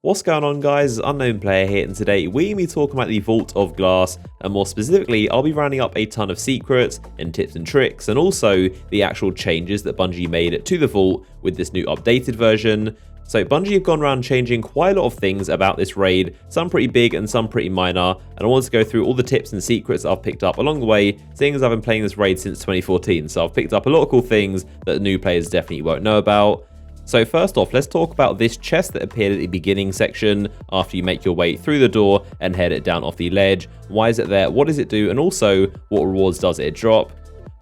What's going on, guys? Unknown Player here, and today we're going to be talking about the Vault of Glass, and more specifically I'll be rounding up a ton of secrets and tips and tricks, and also the actual changes that Bungie made to the Vault with this new updated version. So Bungie have gone around changing quite a lot of things about this raid, some pretty big and some pretty minor, and I wanted to go through all the tips and secrets that I've picked up along the way, seeing as I've been playing this raid since 2014, so I've picked up a lot of cool things that new players definitely won't know about. So first off, let's talk about this chest that appeared at the beginning section after you make your way through the door and head it down off the ledge. Why is it there? What does it do? And also, what rewards does it drop?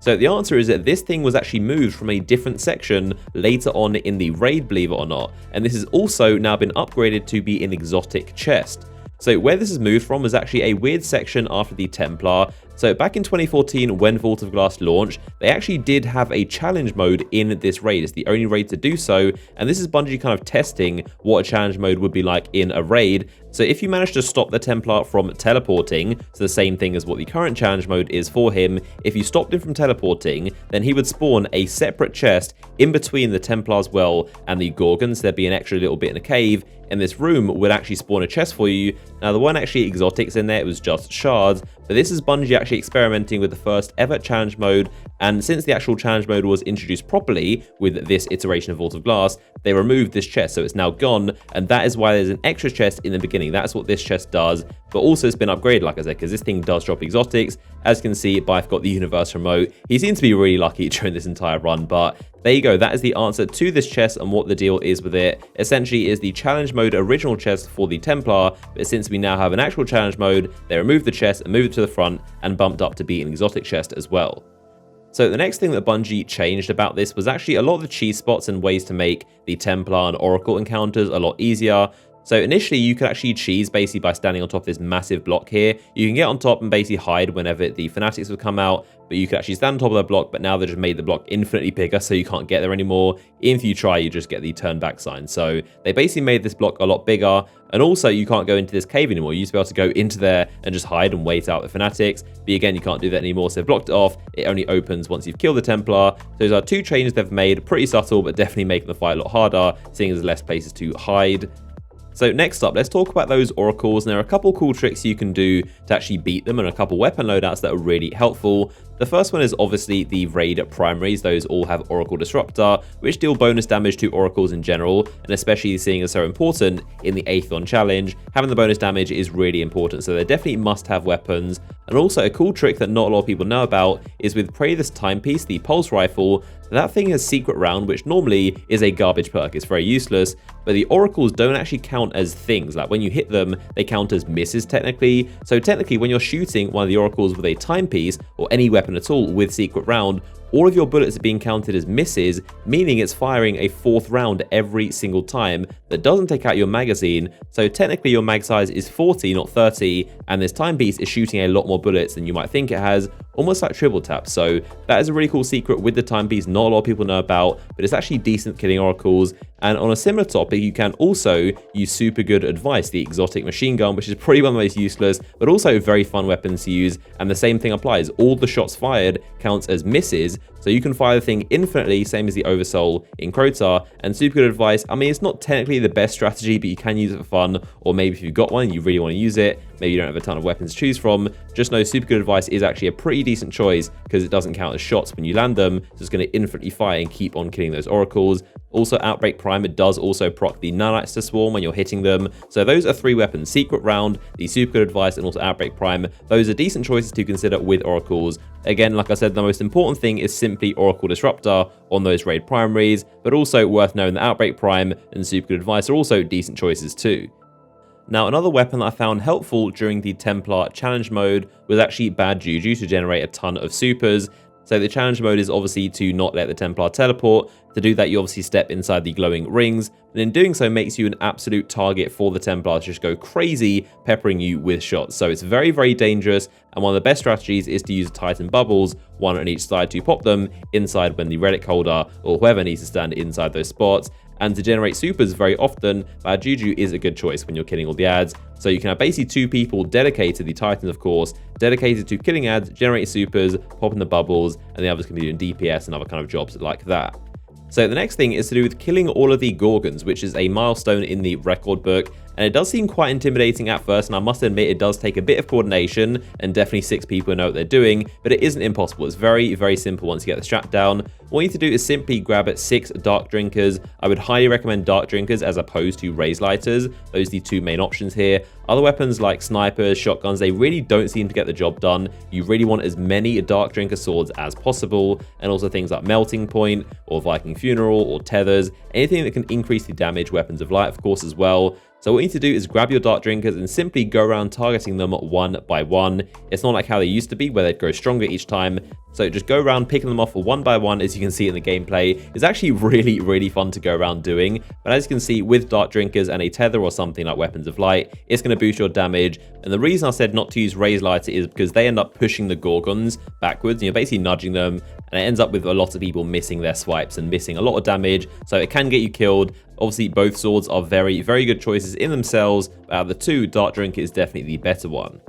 So the answer is that this thing was actually moved from a different section later on in the raid, believe it or not. And this has also now been upgraded to be an exotic chest. So where this is moved from was actually a weird section after the Templar. So back in 2014, when Vault of Glass launched, they actually did have a challenge mode in this raid. It's the only raid to do so, and this is Bungie kind of testing what a challenge mode would be like in a raid. So if you manage to stop the Templar from teleporting, so the same thing as what the current challenge mode is for him, if you stopped him from teleporting, then he would spawn a separate chest in between the Templar's well and the Gorgons. There'd be an extra little bit in a cave, and this room would actually spawn a chest for you. Now, there weren't actually exotics in there, it was just shards, but this is Bungie actually experimenting with the first ever challenge mode, and since the actual challenge mode was introduced properly with this iteration of Vault of Glass, they removed this chest, so it's now gone, and that is why there's an extra chest in the beginning. That's what this chest does, but also it's been upgraded, like I said, because this thing does drop exotics. As you can see, I've got the universe remote. He seems to be really lucky during this entire run, but there you go. That is the answer to this chest and what the deal is with it. Essentially is the challenge mode original chest for the Templar, but since we now have an actual challenge mode, they removed the chest and moved it to the front and bumped up to be an exotic chest as well. So the next thing that Bungie changed about this was actually a lot of the cheese spots and ways to make the Templar and Oracle encounters a lot easier. So initially you could actually cheese basically by standing on top of this massive block here. You can get on top and basically hide whenever the fanatics would come out, but you could actually stand on top of the block, but now they just made the block infinitely bigger so you can't get there anymore. If you try, you just get the turn back sign. So they basically made this block a lot bigger, and also you can't go into this cave anymore. You used to be able to go into there and just hide and wait out the fanatics, but again, you can't do that anymore, so they've blocked it off. It only opens once you've killed the Templar. Those are two changes they've made, pretty subtle, but definitely making the fight a lot harder, seeing as there's less places to hide. So next up, let's talk about those oracles, and there are a couple cool tricks you can do to actually beat them and a couple weapon loadouts that are really helpful. The first one is obviously the raid primaries. Those all have Oracle Disruptor, which deal bonus damage to oracles in general, and especially seeing as so important in the Atheon challenge, having the bonus damage is really important, so they're definitely must-have weapons. And also a cool trick that not a lot of people know about is with Praetor's Timepiece, the pulse rifle. That thing has secret round, which normally is a garbage perk. It's very useless, but the oracles don't actually count as things. Like when you hit them, they count as misses technically. So technically when you're shooting one of the oracles with a timepiece or any weapon at all with secret round, all of your bullets are being counted as misses, meaning it's firing a fourth round every single time that doesn't take out your magazine. So technically your mag size is 40, not 30, and this timepiece is shooting a lot more bullets than you might think it has, almost like triple tap. So that is a really cool secret with the timepiece not a lot of people know about, but it's actually decent killing oracles. And on a similar topic, you can also use super good advice, the exotic machine gun, which is probably one of the most useless, but also very fun weapons to use. And the same thing applies. All the shots fired counts as misses, so you can fire the thing infinitely, same as the Oversoul in Crota. And super good advice, I mean, it's not technically the best strategy, but you can use it for fun, or maybe if you've got one and you really want to use it, maybe you don't have a ton of weapons to choose from, just know super good advice is actually a pretty decent choice because it doesn't count as shots when you land them, so it's going to infinitely fire and keep on killing those oracles. Also, Outbreak Prime, it does also proc the nanites to swarm when you're hitting them. So those are three weapons: Secret Round, the super good advice, and also Outbreak Prime. Those are decent choices to consider with oracles. Again, like I said, the most important thing is simply Oracle Disruptor on those raid primaries, but also worth knowing that Outbreak Prime and super good advice are also decent choices too. Now, another weapon that I found helpful during the Templar challenge mode was actually Bad Juju to generate a ton of supers. So the challenge mode is obviously to not let the Templar teleport. To do that, you obviously step inside the glowing rings, and in doing so makes you an absolute target for the Templar to just go crazy, peppering you with shots. So it's very, very dangerous, and one of the best strategies is to use Titan Bubbles, one on each side, to pop them inside when the relic holder or whoever needs to stand inside those spots. And to generate supers very often, Bad Juju is a good choice when you're killing all the ads. So you can have basically two people dedicated, the Titans of course, dedicated to killing ads, generating supers, popping the bubbles, and the others can be doing DPS and other kind of jobs like that. So the next thing is to do with killing all of the Gorgons, which is a milestone in the record book, and it does seem quite intimidating at first, and I must admit it does take a bit of coordination, and definitely 6 people know what they're doing, but it isn't impossible. It's very, very simple once you get the strap down. What you need to do is simply grab 6 dark drinkers. I would highly recommend dark drinkers as opposed to raise lighters. Those are the 2 main options here. Other weapons like snipers, shotguns, they really don't seem to get the job done. You really want as many dark drinker swords as possible, and also things like melting point or Viking funeral or tethers, anything that can increase the damage. Weapons of light, of course, as well. So what you need to do is grab your dark drinkers and simply go around targeting them one by one. It's not like how they used to be where they'd grow stronger each time. So just go around picking them off one by one, as you can see in the gameplay. It's actually really, really fun to go around doing. But as you can see, with dark drinkers and a tether or something like weapons of light, it's going to boost your damage. And the reason I said not to use raise lighter is because they end up pushing the Gorgons backwards, and you're basically nudging them, and it ends up with a lot of people missing their swipes and missing a lot of damage, so it can get you killed. Obviously, both swords are very, very good choices in themselves, but out of the 2, dark drinker is definitely the better one.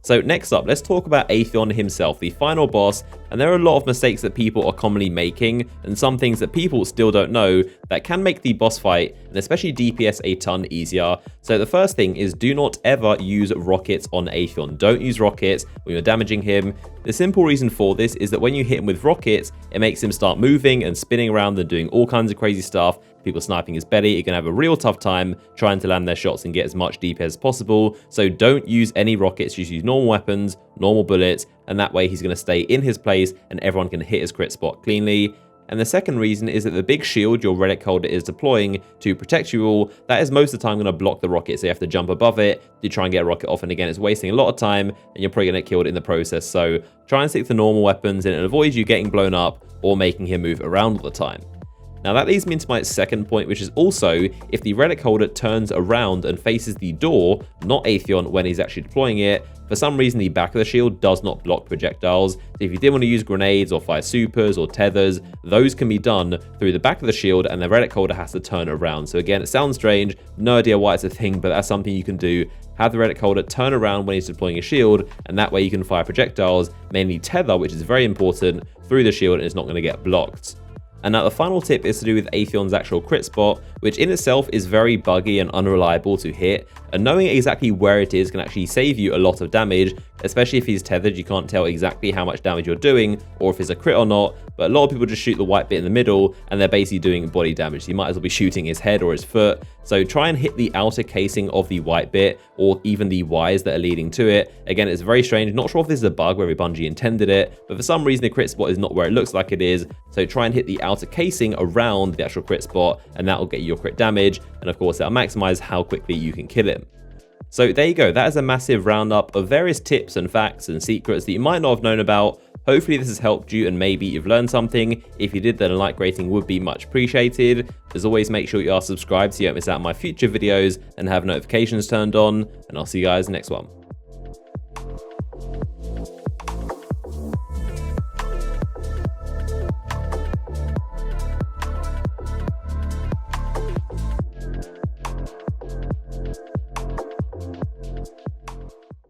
So next up, let's talk about Atheon himself, the final boss, and there are a lot of mistakes that people are commonly making, and some things that people still don't know that can make the boss fight, and especially DPS, a ton easier. So the first thing is, do not ever use rockets on Atheon. Don't use rockets when you're damaging him. The simple reason for this is that when you hit him with rockets, it makes him start moving and spinning around and doing all kinds of crazy stuff. People sniping his belly, you're going to have a real tough time trying to land their shots and get as much DPS as possible. So don't use any rockets, just use normal weapons, normal bullets, and that way he's going to stay in his place and everyone can hit his crit spot cleanly. And the second reason is that the big shield your relic holder is deploying to protect you all, that is most of the time going to block the rocket, so you have to jump above it to try and get a rocket off, and again it's wasting a lot of time and you're probably going to get killed in the process. So try and stick to normal weapons and it avoids you getting blown up or making him move around all the time. Now that leads me into my second point, which is also if the relic holder turns around and faces the door, not Atheon, when he's actually deploying it, for some reason the back of the shield does not block projectiles. So if you did want to use grenades or fire supers or tethers, those can be done through the back of the shield and the relic holder has to turn around. So again, it sounds strange, no idea why it's a thing, but that's something you can do. Have the relic holder turn around when he's deploying a shield, and that way you can fire projectiles, mainly tether, which is very important, through the shield and it's not going to get blocked. And now the final tip is to do with Atheon's actual crit spot, which in itself is very buggy and unreliable to hit, and knowing exactly where it is can actually save you a lot of damage, especially if he's tethered. You can't tell exactly how much damage you're doing or if it's a crit or not, but a lot of people just shoot the white bit in the middle and they're basically doing body damage. So you might as well be shooting his head or his foot. So try and hit the outer casing of the white bit or even the wires that are leading to it. Again, it's very strange. Not sure if this is a bug where Bungie intended it, but for some reason the crit spot is not where it looks like it is. So try and hit the outer casing around the actual crit spot, and that will get you your crit damage, and of course that'll maximize how quickly you can kill him. So there you go, that is a massive roundup of various tips and facts and secrets that you might not have known about. Hopefully this has helped you and maybe you've learned something. If you did, then a like rating would be much appreciated. As always, make sure you are subscribed so you don't miss out on my future videos and have notifications turned on, and I'll see you guys next one.